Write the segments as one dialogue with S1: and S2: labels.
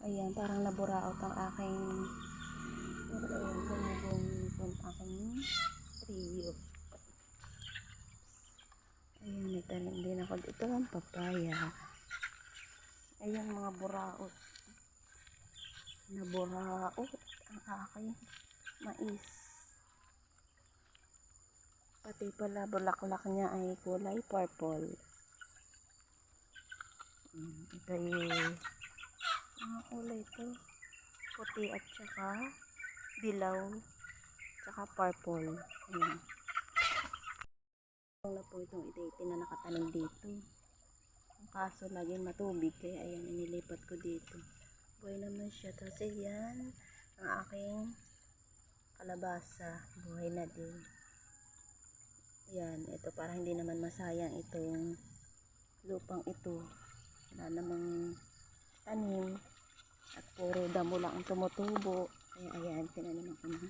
S1: Ayan, parang naburaot ang aking gumugong aking trio. Ayan, may tanim din ako dito ang papaya. Ayan, mga buraot. Naburaot ang aking mais. Pati pala bulaklak niya ay kulay purple. Ito ay mga kulay ito. Puti at saka dilaw. Tsaka purple. Ayan. Na po itong iti na nakatanim dito. Ang kaso laging matubig kaya ayan inilipat ko dito. Buhay naman siya. Tapos ayan ang aking kalabasa. Buhay na din. Ayan, ito para hindi naman masayang itong lupang ito. Wala namang tanim at puro damo lang ang tumutubo. Kaya ayan, tinanim ako ng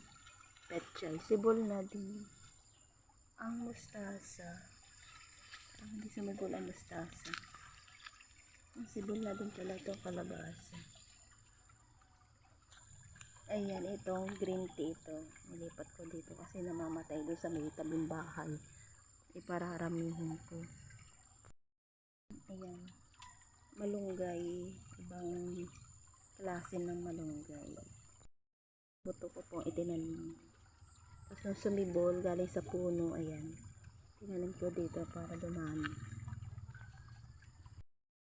S1: petchay. Sibol na din ang mustasa. Parang hindi sumibol ang mustasa. Ang sibol na din pala itong kalabasa. Ayan, itong green tea ito. Nilipat ko dito kasi namamatay doon sa may tabing bahay. Ipararamihin ko. Ayan. Malunggay. Ibang klase ng malunggay. Buto ko pong itinanim. Tapos nung sumibol, galing sa puno, ayan. Tinanim ko dito para dumami.